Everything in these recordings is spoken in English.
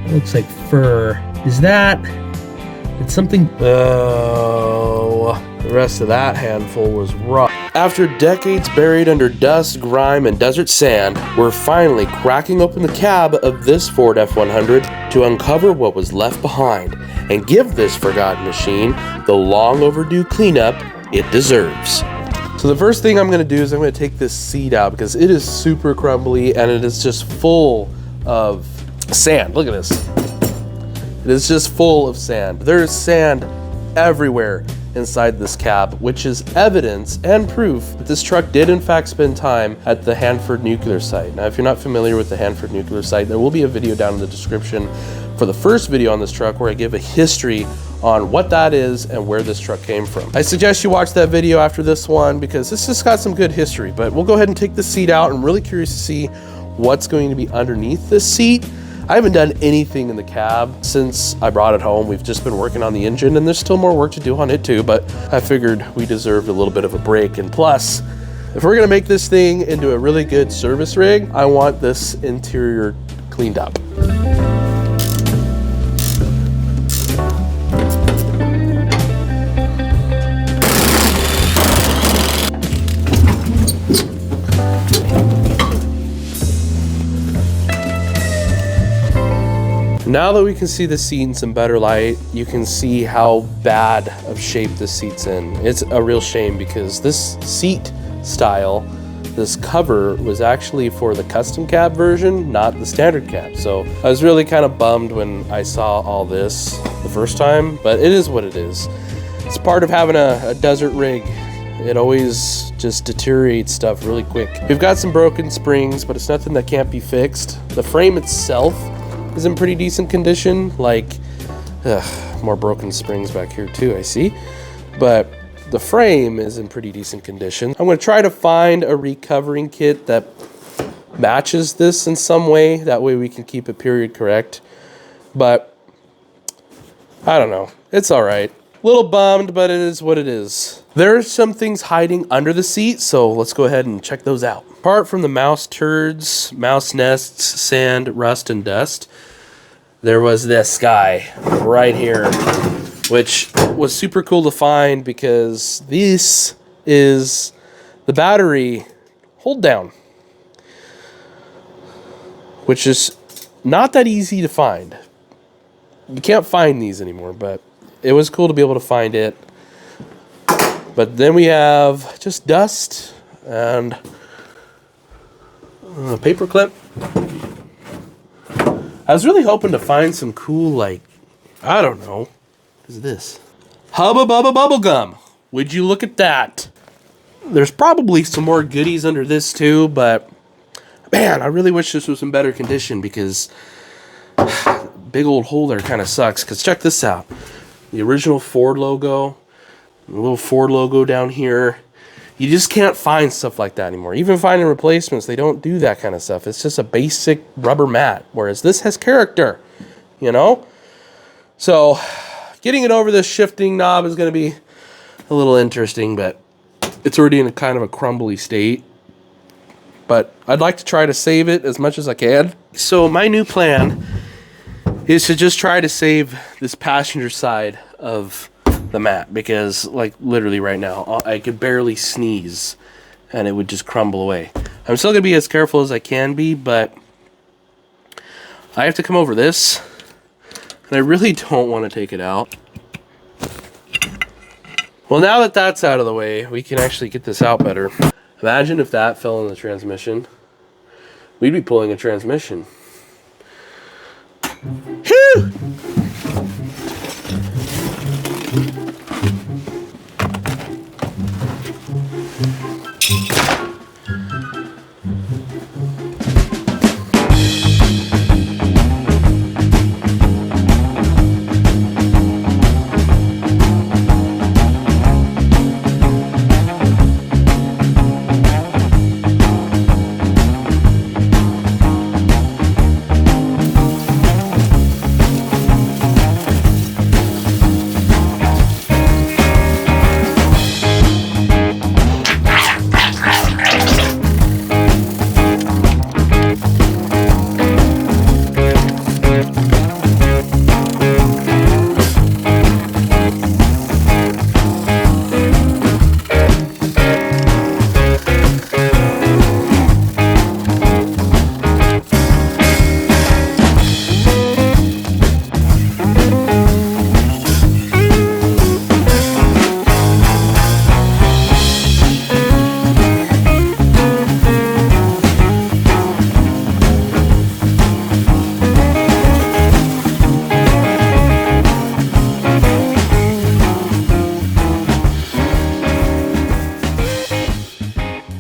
Looks like fur. Is that? It's something. Oh, the rest of that handful was rough. After decades buried under dust, grime, and desert sand, we're finally cracking open the cab of this Ford F100 to uncover what was left behind and give this forgotten machine the long overdue cleanup it deserves. So the first thing I'm going to do is I'm going to take this seat out because it is super crumbly and it is just full of sand. Look at this. It is just full of sand. There's sand everywhere inside this cab, which is evidence and proof that this truck did in fact spend time at the Hanford nuclear site. Now, if you're not familiar with the Hanford nuclear site, there will be a video down in the description for the first video on this truck where I give a history on what that is and where this truck came from. I suggest you watch that video after this one because this just got some good history, but we'll go ahead and take the seat out. I'm really curious to see what's going to be underneath this seat. I haven't done anything in the cab since I brought it home. We've just been working on the engine and there's still more work to do on it too, but I figured we deserved a little bit of a break. And plus, if we're gonna make this thing into a really good service rig, I want this interior cleaned up. Now that we can see the seat in some better light, you can see how bad of shape this seat's in. It's a real shame because this seat style, this cover, was actually for the custom cab version, not the standard cab. So I was really kind of bummed when I saw all this the first time, but it is what it is. It's part of having a desert rig. It always just deteriorates stuff really quick. We've got some broken springs, but it's nothing that can't be fixed. The frame itself is in pretty decent condition, like more broken springs back here too, I see, but the frame is in pretty decent condition. I'm going to try to find a recovering kit that matches this in some way, that way we can keep it period correct, but I don't know, it's all right. A little bummed, but it is what it is. There are some things hiding under the seat, so let's go ahead and check those out. Apart from the mouse turds, mouse nests, sand, rust, and dust, there was this guy right here, which was super cool to find because this is the battery hold down, which is not that easy to find. You can't find these anymore, but it was cool to be able to find it. But then we have just dust and a paper clip. I was really hoping to find some cool, like, I don't know, what is this? Hubba Bubba Bubble Gum. Would you look at that? There's probably some more goodies under this too, but man, I really wish this was in better condition because big old hole there kind of sucks. Because check this out. The original Ford logo, the little Ford logo down here. You just can't find stuff like that anymore. Even finding replacements, they don't do that kind of stuff. It's just a basic rubber mat, whereas this has character, you know? So getting it over this shifting knob is going to be a little interesting, but it's already in a kind of a crumbly state. But I'd like to try to save it as much as I can. So my new plan is to just try to save this passenger side of the mat, because like literally right now I could barely sneeze and it would just crumble away. I'm still gonna be as careful as I can be, but I have to come over this and I really don't want to take it out. Well, now that that's out of the way, we can actually get this out better. Imagine if that fell in the transmission. We'd be pulling a transmission. Whew!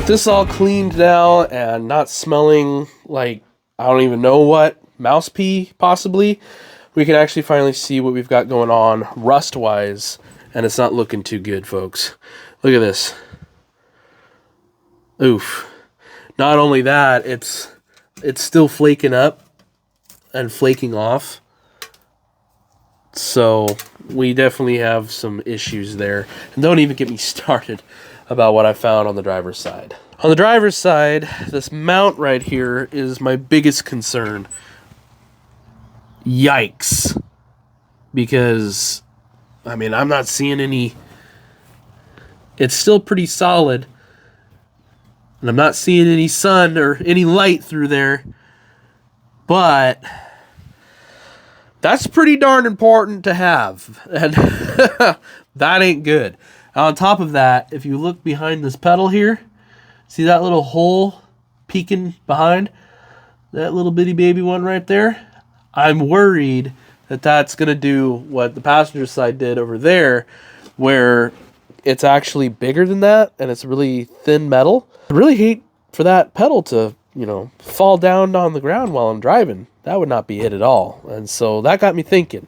With this all cleaned now and not smelling like I don't even know what, mouse pee possibly, we can actually finally see what we've got going on rust-wise, and it's not looking too good, folks. Look at this. Oof. Not only that, it's still flaking up and flaking off. So we definitely have some issues there. And don't even get me started about what I found on the driver's side. On the driver's side, this mount right here is my biggest concern. Yikes. Because, I mean, I'm not seeing any... It's still pretty solid. And I'm not seeing any sun or any light through there. But that's pretty darn important to have. And that ain't good. On top of that, if you look behind this pedal here, see that little hole peeking behind? That little bitty baby one right there? I'm worried that that's going to do what the passenger side did over there, where it's actually bigger than that and it's really thin metal. I really hate for that pedal to, you know, fall down on the ground while I'm driving. That would not be it at all. And so that got me thinking.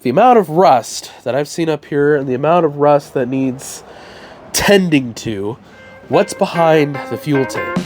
The amount of rust that I've seen up here and the amount of rust that needs tending to, what's behind the fuel tank?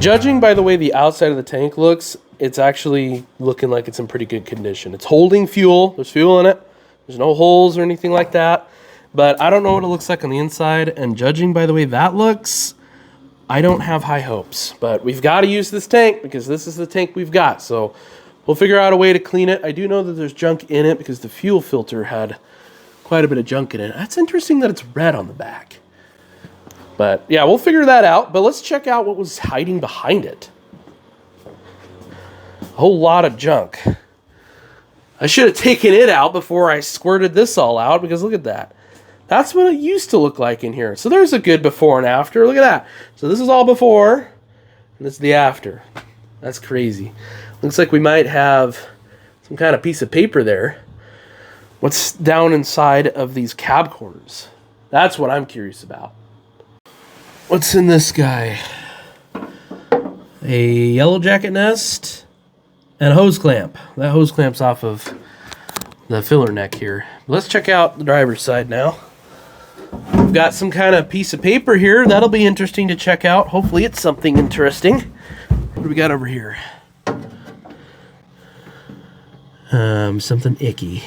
Judging by the way the outside of the tank looks, it's actually looking like it's in pretty good condition. It's holding fuel. There's fuel in it. There's no holes or anything like that. But I don't know what it looks like on the inside. And judging by the way that looks, I don't have high hopes. But we've got to use this tank because this is the tank we've got. So we'll figure out a way to clean it. I do know that there's junk in it because the fuel filter had quite a bit of junk in it. That's interesting that it's red on the back. But yeah, we'll figure that out. But let's check out what was hiding behind it. A whole lot of junk. I should have taken it out before I squirted this all out, because look at that. That's what it used to look like in here. So there's a good before and after. Look at that. So this is all before, and this is the after. That's crazy. Looks like we might have some kind of piece of paper there. What's down inside of these cab corners? That's what I'm curious about. What's in this guy? A yellow jacket nest and a hose clamp. That hose clamp's off of the filler neck here. Let's check out the driver's side now. We've got some kind of piece of paper here. That'll be interesting to check out. Hopefully it's something interesting. What do we got over here? Something icky.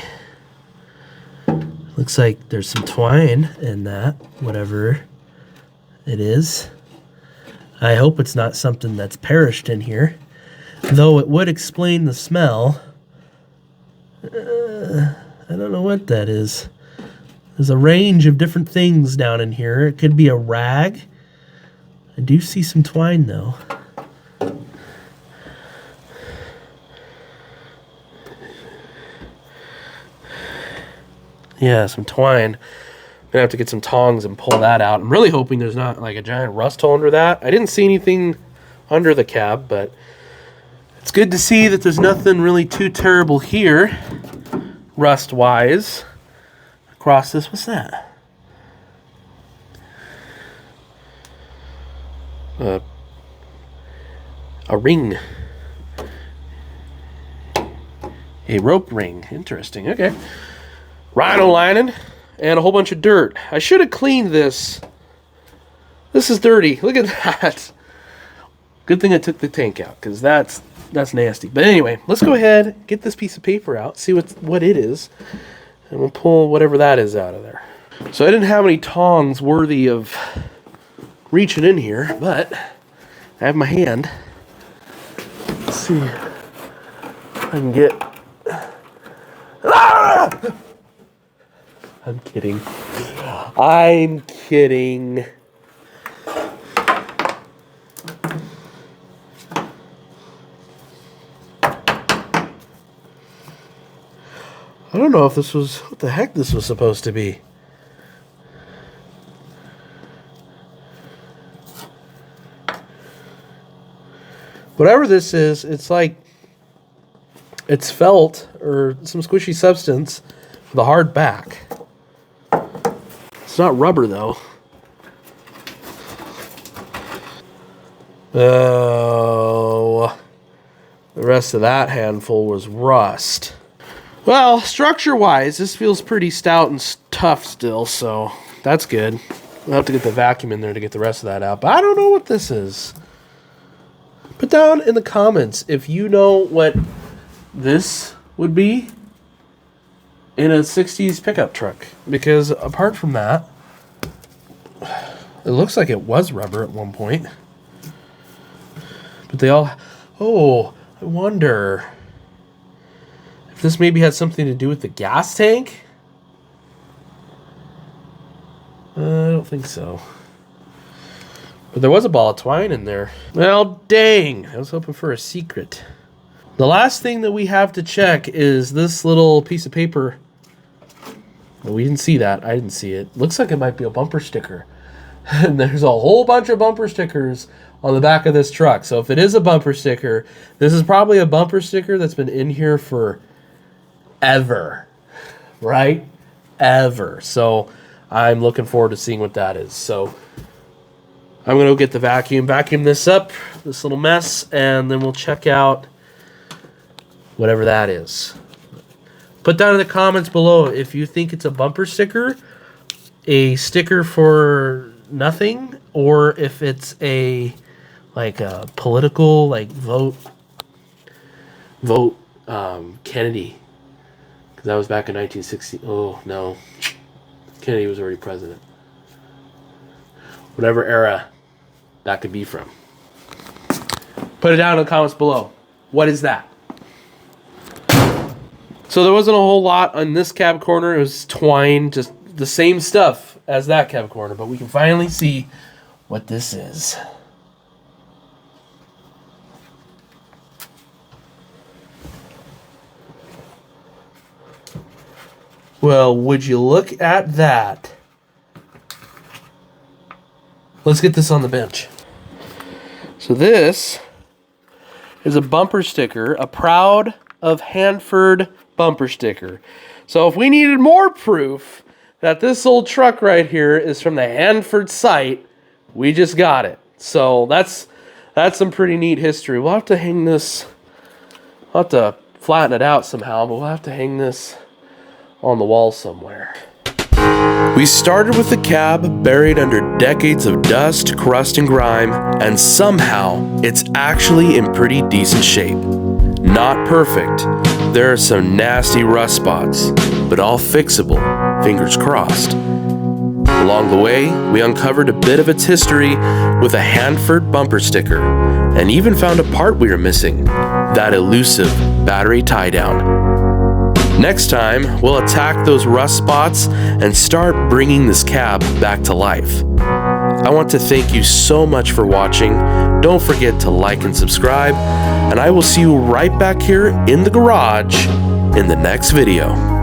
Looks like there's some twine in that, whatever it is. I hope it's not something that's perished in here, though it would explain the smell. I don't know what that is. There's a range of different things down in here. It could be a rag. I do see some twine though. Yeah, some twine. Gonna have to get some tongs and pull that out. I'm really hoping there's not like a giant rust hole under that. I didn't see anything under the cab, but it's good to see that there's nothing really too terrible here, rust-wise. Across this, what's that? A ring. A rope ring. Interesting. Okay. Rhino lining. And a whole bunch of dirt. I should have cleaned this. This is dirty. Look at that. Good thing I took the tank out, because that's nasty. But anyway, let's go ahead, get this piece of paper out, see what it is, and we'll pull whatever that is out of there. So I didn't have any tongs worthy of reaching in here, but I have my hand. Let's see if I can get... Ah! I'm kidding. I'm kidding. I don't know if this was what the heck this was supposed to be. Whatever this is, it's like it's felt or some squishy substance with a hard back. It's not rubber though. Oh, the rest of that handful was rust. Well, structure-wise, this feels pretty stout and tough still, so that's good. We'll have to get the vacuum in there to get the rest of that out, but I don't know what this is. Put down in the comments if you know what this would be in a 60s pickup truck. Because apart from that, it looks like it was rubber at one point. But they all... Oh, I wonder if this maybe had something to do with the gas tank? I don't think so. But there was a ball of twine in there. Well, dang. I was hoping for a secret. The last thing that we have to check is this little piece of paper. Well, we didn't see that. I didn't see it. Looks like it might be a bumper sticker. And there's a whole bunch of bumper stickers on the back of this truck. So if it is a bumper sticker, this is probably a bumper sticker that's been in here for ever. Right? Ever. So I'm looking forward to seeing what that is. So I'm going to go get the vacuum this up, this little mess, and then we'll check out whatever that is. Put down in the comments below if you think it's a bumper sticker, a sticker for nothing, or if it's a political vote Kennedy, because that was back in 1960. Oh no, Kennedy was already president. Whatever era that could be from. Put it down in the comments below. What is that? So there wasn't a whole lot on this cab corner. It was twine, just the same stuff as that cab corner, but we can finally see what this is. Well, would you look at that? Let's get this on the bench. So this is a bumper sticker, a Proud of Hanford bumper sticker. So if we needed more proof that this old truck right here is from the Hanford site, we just got it. So that's some pretty neat history. We'll have to hang this, we'll have to flatten it out somehow, but we'll have to hang this on the wall somewhere. We started with the cab buried under decades of dust, crust, and grime, and somehow it's actually in pretty decent shape. Not perfect. There are some nasty rust spots, but all fixable, fingers crossed. Along the way, we uncovered a bit of its history with a Hanford bumper sticker, and even found a part we were missing, that elusive battery tie-down. Next time, we'll attack those rust spots and start bringing this cab back to life. I want to thank you so much for watching. Don't forget to like and subscribe, and I will see you right back here in the garage in the next video.